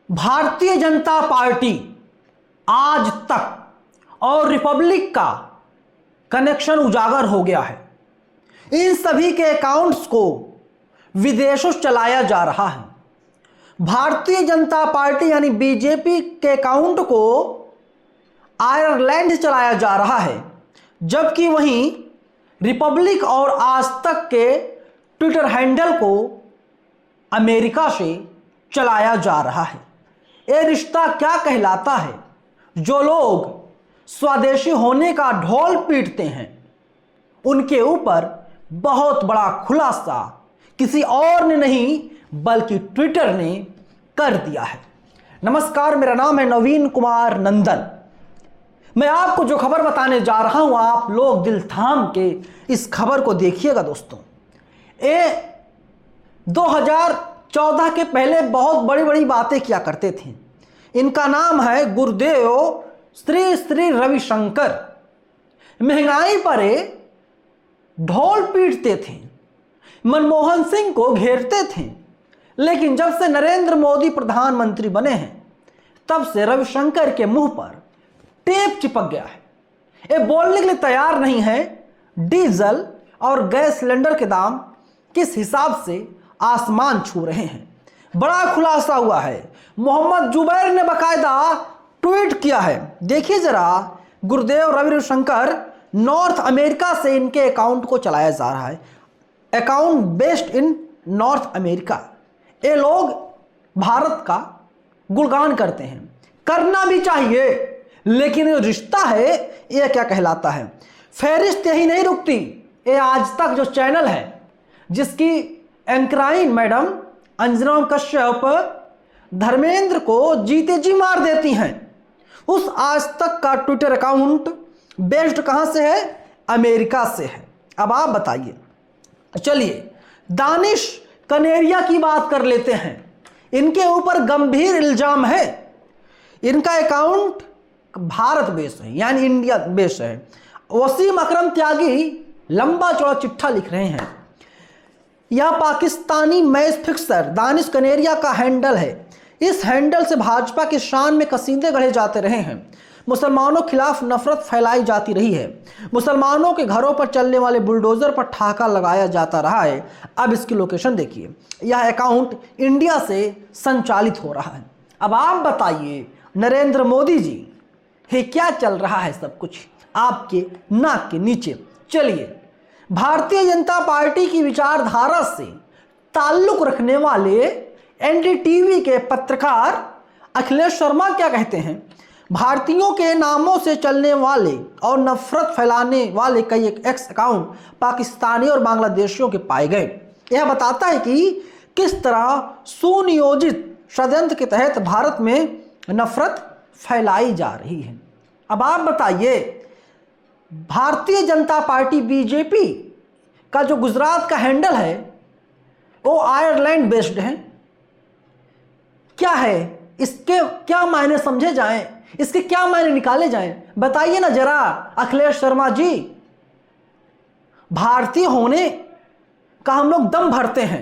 Bharatiya Janata party आज तक और रिपब्लिक का कनेक्शन उजागर हो गया है। इन सभी के अकाउंट्स को विदेशों से चलाया जा रहा है। भारतीय जनता पार्टी यानी बीजेपी के अकाउंट को आयरलैंड से चलाया जा रहा है, जबकि वहीं रिपब्लिक और आज तक के ट्विटर हैंडल को अमेरिका से चलाया जा रहा है। ये रिश्ता क्या कहलाता है? जो लोग स्वदेशी होने का ढोल पीटते हैं उनके ऊपर बहुत बड़ा खुलासा किसी और ने नहीं बल्कि ट्विटर ने कर दिया है। नमस्कार, मेरा नाम है नवीन कुमार नंदन। मैं आपको जो खबर बताने जा रहा हूं, आप लोग दिल थाम के इस खबर को देखिएगा दोस्तों। ये 2014 के पहले बहुत बड़ी बड़ी बातें किया करते थे। इनका नाम है गुरुदेव श्री श्री रविशंकर। महंगाई पर ढोल पीटते थे, मनमोहन सिंह को घेरते थे, लेकिन जब से नरेंद्र मोदी प्रधानमंत्री बने हैं तब से रविशंकर के मुंह पर टेप चिपक गया है। ये बोलने के लिए तैयार नहीं है डीजल और गैस सिलेंडर के दाम किस हिसाब से आसमान छू रहे हैं। बड़ा खुलासा हुआ है। मोहम्मद जुबैर ने बाकायदा ट्वीट किया है। देखिए जरा, गुरुदेव रविशंकर नॉर्थ अमेरिका से इनके अकाउंट को चलाया जा रहा है। Account based in north America. ये लोग भारत का गुणगान करते हैं, करना भी चाहिए, लेकिन ये रिश्ता है ये क्या कहलाता है? फहरिस्त यही नहीं रुकती। ये आज तक जो चैनल है जिसकी एंकराइन मैडम अंजना कश्यप धर्मेंद्र को जीते जी मार देती हैं, उस आज तक का ट्विटर अकाउंट बेस्ड कहां से है? अमेरिका से है। अब आप बताइए। चलिए दानिश कनेरिया की बात कर लेते हैं। इनके ऊपर गंभीर इल्जाम है। इनका अकाउंट भारत बेस है यानी इंडिया बेस है। वसीम अकरम त्यागी लंबा चौड़ा चिट्ठा लिख रहे हैं। यह पाकिस्तानी मैच फिक्सर दानिश कनेरिया का हैंडल है। इस हैंडल से भाजपा की शान में कसीदे गढ़े जाते रहे हैं। मुसलमानों के खिलाफ नफरत फैलाई जाती रही है। मुसलमानों के घरों पर चलने वाले बुलडोजर पर ठहाका लगाया जाता रहा है। अब इसकी लोकेशन देखिए। यह अकाउंट इंडिया से संचालित हो रहा है। अब आप बताइए नरेंद्र मोदी जी, ये क्या चल रहा है सब कुछ आपके नाक के नीचे? चलिए, भारतीय जनता पार्टी की विचारधारा से ताल्लुक रखने वाले एनडीटीवी के पत्रकार अखिलेश शर्मा क्या कहते हैं? भारतीयों के नामों से चलने वाले और नफरत फैलाने वाले कई एक्स अकाउंट पाकिस्तानी और बांग्लादेशियों के पाए गए। यह बताता है कि किस तरह सुनियोजित षड्यंत्र के तहत भारत में नफरत फैलाई जा रही है। अब आप बताइए, भारतीय जनता पार्टी बीजेपी का जो गुजरात का हैंडल है वो आयरलैंड बेस्ड है। क्या है इसके क्या मायने समझे जाएं? इसके क्या मायने निकाले जाएं? बताइए ना जरा अखिलेश शर्मा जी। भारतीय होने का हम लोग दम भरते हैं,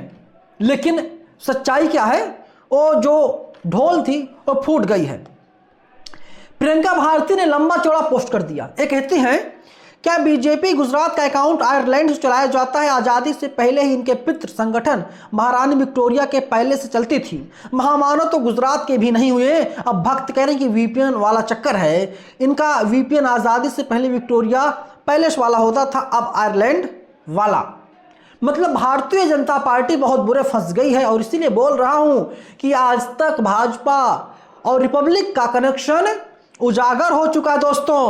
लेकिन सच्चाई क्या है? वो जो ढोल थी वो फूट गई है। प्रियंका भारती ने लंबा चौड़ा पोस्ट कर दिया। ये कहती हैं, क्या बीजेपी गुजरात का अकाउंट आयरलैंड से चलाया जाता है? आज़ादी से पहले ही इनके पितृ संगठन महारानी विक्टोरिया के पहले से चलती थी। महामानव तो गुजरात के भी नहीं हुए। अब भक्त कह रहे हैं कि वीपीएन वाला चक्कर है। इनका वीपीएन आज़ादी से पहले विक्टोरिया पैलेस वाला होता था, अब आयरलैंड वाला। मतलब भारतीय जनता पार्टी बहुत बुरे फंस गई है। और इसीलिए बोल रहा हूं कि आज तक भाजपा और रिपब्लिक का कनेक्शन उजागर हो चुका है दोस्तों।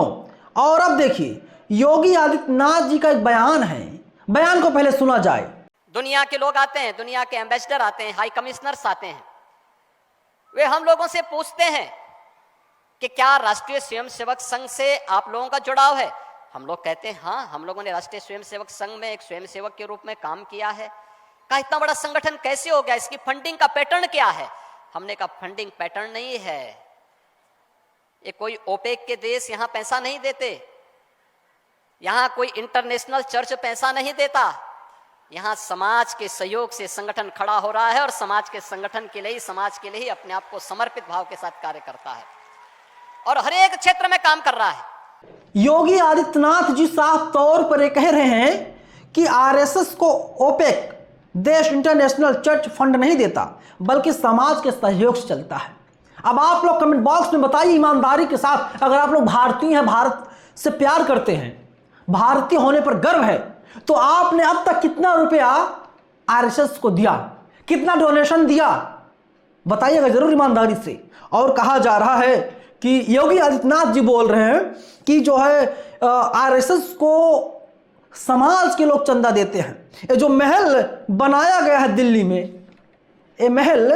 और अब देखिए, योगी आदित्यनाथ जी का एक बयान है। बयान को पहले सुना जाए। दुनिया के लोग आते हैं, दुनिया के एम्बेसडर आते हैं, हाई कमिश्नर्स आते हैं। वे हम लोगों से पूछते हैं कि क्या राष्ट्रीय स्वयंसेवक संघ से आप लोगों का जुड़ाव है? हम लोग कहते हैं हाँ, हम लोगों ने राष्ट्रीय स्वयंसेवक संघ में एक स्वयंसेवक के रूप में काम किया है। कहा इतना बड़ा संगठन कैसे हो गया? इसकी फंडिंग का पैटर्न क्या है? हमने कहा फंडिंग पैटर्न नहीं है, ये कोई ओपेक के देश यहां पैसा नहीं देते, यहां कोई इंटरनेशनल चर्च पैसा नहीं देता, यहां समाज के सहयोग से संगठन खड़ा हो रहा है और समाज के संगठन के लिए, समाज के लिए ही अपने आप को समर्पित भाव के साथ कार्य करता है और हर एक क्षेत्र में काम कर रहा है। योगी आदित्यनाथ जी साफ तौर पर ये कह रहे हैं कि आरएसएस को ओपेक, देश इंटरनेशनल चर्च फंड नहीं देता, बल्कि समाज के सहयोग से चलता है। अब आप लोग कमेंट बॉक्स में बताइए ईमानदारी के साथ, अगर आप लोग भारतीय हैं, भारत से प्यार करते हैं, भारतीय होने पर गर्व है, तो आपने अब तक कितना रुपया आरएसएस को दिया, कितना डोनेशन दिया, बताइएगा जरूर ईमानदारी से। और कहा जा रहा है कि योगी आदित्यनाथ जी बोल रहे हैं कि जो है आरएसएस को समाज के लोग चंदा देते हैं। ये जो महल बनाया गया है दिल्ली में, ये महल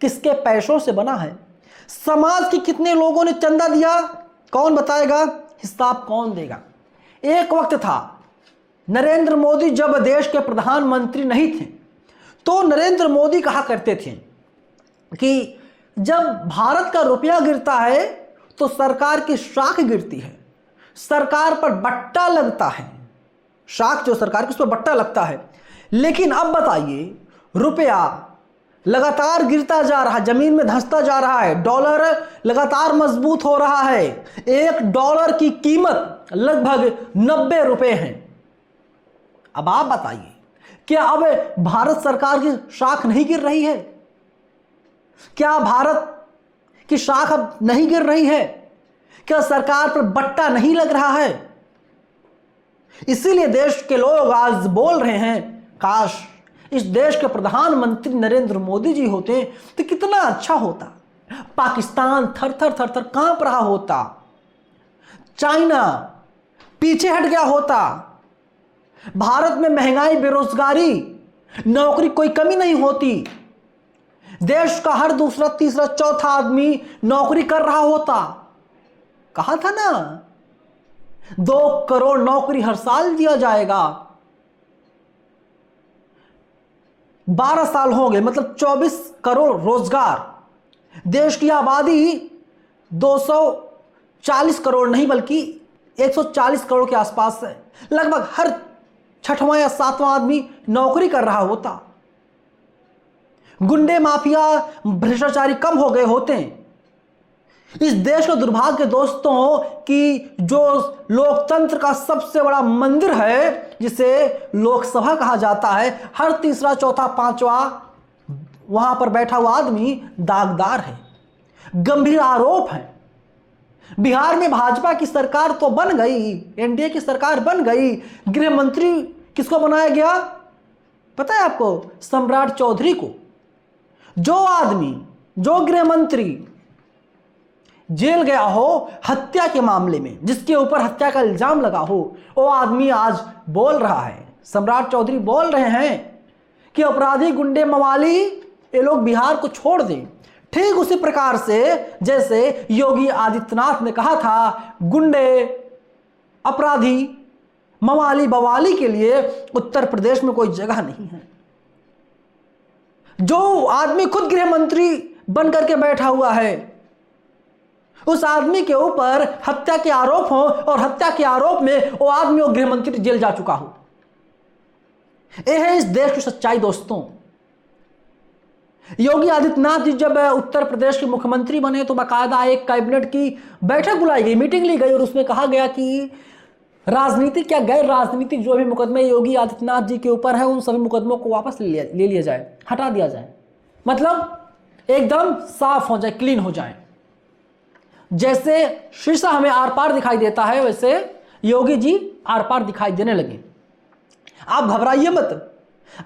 किसके पैसों से बना है? समाज के कितने लोगों ने चंदा दिया, कौन बताएगा? हिसाब कौन देगा? एक वक्त था, नरेंद्र मोदी जब देश के प्रधानमंत्री नहीं थे, तो नरेंद्र मोदी कहा करते थे कि जब भारत का रुपया गिरता है तो सरकार की शाख गिरती है, सरकार पर बट्टा लगता है, शाख जो सरकार की उस पर बट्टा लगता है। लेकिन अब बताइए, रुपया लगातार गिरता जा रहा है, जमीन में धंसता जा रहा है, डॉलर लगातार मजबूत हो रहा है, $1 की कीमत लगभग 90 रुपए है। अब आप बताइए, क्या अब भारत सरकार की शाख नहीं गिर रही है? क्या भारत की शाख अब नहीं गिर रही है? क्या सरकार पर बट्टा नहीं लग रहा है? इसीलिए देश के लोग आज बोल रहे हैं, काश इस देश के प्रधानमंत्री नरेंद्र मोदी जी होते तो कितना अच्छा होता। पाकिस्तान थर थर थर थर कांप रहा होता, चाइना पीछे हट गया होता, भारत में महंगाई, बेरोजगारी, नौकरी कोई कमी नहीं होती, देश का हर दूसरा तीसरा चौथा आदमी नौकरी कर रहा होता। कहा था ना 2 करोड़ नौकरी हर साल दिया जाएगा। 12 साल हो गए, मतलब 24 करोड़ रोजगार। देश की आबादी 240 करोड़ नहीं बल्कि 140 करोड़ के आसपास है। लगभग हर 6वां या 7वां आदमी नौकरी कर रहा होता। गुंडे, माफिया, भ्रष्टाचारी कम हो गए होते हैं। इस देश का दुर्भाग्य दोस्तों कि जो लोकतंत्र का सबसे बड़ा मंदिर है, जिसे लोकसभा कहा जाता है, हर तीसरा चौथा पांचवा वहां पर बैठा हुआ आदमी दागदार है, गंभीर आरोप है। बिहार में भाजपा की सरकार तो बन गई, एनडीए की सरकार बन गई, गृह मंत्री किसको बनाया गया पता है आपको? सम्राट चौधरी को। जो आदमी, जो गृह मंत्री जेल गया हो हत्या के मामले में, जिसके ऊपर हत्या का इल्जाम लगा हो, वो आदमी आज बोल रहा है, सम्राट चौधरी बोल रहे हैं कि अपराधी, गुंडे, मवाली ये लोग बिहार को छोड़ दें। ठीक उसी प्रकार से जैसे योगी आदित्यनाथ ने कहा था, गुंडे, अपराधी, मवाली, बवाली के लिए उत्तर प्रदेश में कोई जगह नहीं है। जो आदमी खुद गृह मंत्री बन करके बैठा हुआ है, उस आदमी के ऊपर हत्या के आरोप हो और हत्या के आरोप में वो आदमी और गृह मंत्री जेल जा चुका हो। यह है इस देश की सच्चाई दोस्तों। योगी आदित्यनाथ जी जब उत्तर प्रदेश के मुख्यमंत्री बने तो बाकायदा एक कैबिनेट की बैठक बुलाई गई, मीटिंग ली गई और उसमें कहा गया कि राजनीतिक या गैर राजनीतिक जो भी मुकदमे योगी आदित्यनाथ जी के ऊपर है, उन सभी मुकदमों को वापस ले लिया जाए, हटा दिया जाए, मतलब एकदम साफ हो जाए, क्लीन हो जाए। जैसे शीशा हमें आर पार दिखाई देता है, वैसे योगी जी आर पार दिखाई देने लगे। आप घबराइए मत,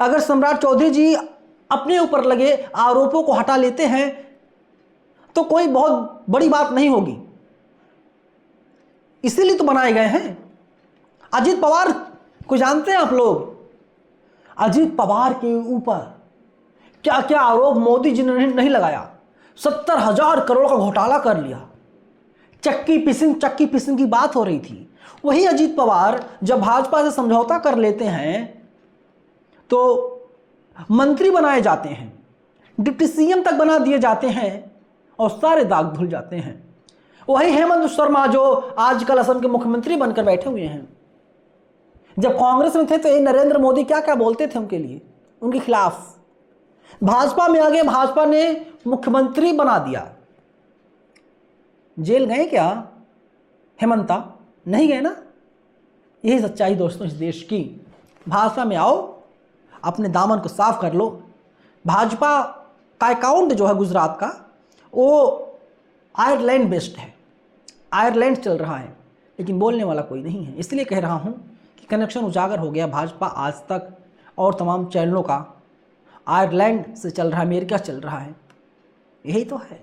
अगर सम्राट चौधरी जी अपने ऊपर लगे आरोपों को हटा लेते हैं तो कोई बहुत बड़ी बात नहीं होगी। इसीलिए तो बनाए गए हैं। अजीत पवार को जानते हैं आप लोग? अजीत पवार के ऊपर क्या क्या आरोप मोदी जी ने नहीं लगाया। 70,000 करोड़ का घोटाला कर लिया, चक्की पिसिंग की बात हो रही थी। वही अजीत पवार जब भाजपा से समझौता कर लेते हैं तो मंत्री बनाए जाते हैं, डिप्टी सीएम तक बना दिए जाते हैं और सारे दाग धुल जाते हैं। वही हेमंत शर्मा जो आजकल असम के मुख्यमंत्री बनकर बैठे हुए हैं, जब कांग्रेस में थे तो ये नरेंद्र मोदी क्या क्या बोलते थे उनके लिए, उनके खिलाफ। भाजपा में आ गए, भाजपा ने मुख्यमंत्री बना दिया। जेल गए क्या हेमंता? नहीं गए ना। यही सच्चाई दोस्तों इस देश की। भाजपा में आओ, अपने दामन को साफ कर लो। भाजपा का अकाउंट जो है गुजरात का, वो आयरलैंड बेस्ड है, आयरलैंड चल रहा है, लेकिन बोलने वाला कोई नहीं है। इसलिए कह रहा हूं कि कनेक्शन उजागर हो गया भाजपा आज तक और तमाम चैनलों का। आयरलैंड से चल रहा है, अमेरिका चल रहा है, यही तो है।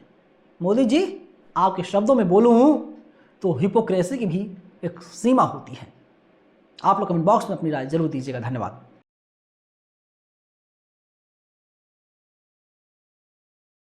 मोदी जी, आपके शब्दों में बोलूं तो हिपोक्रेसी की भी एक सीमा होती है। आप लोग कमेंट बॉक्स में अपनी राय जरूर दीजिएगा। धन्यवाद।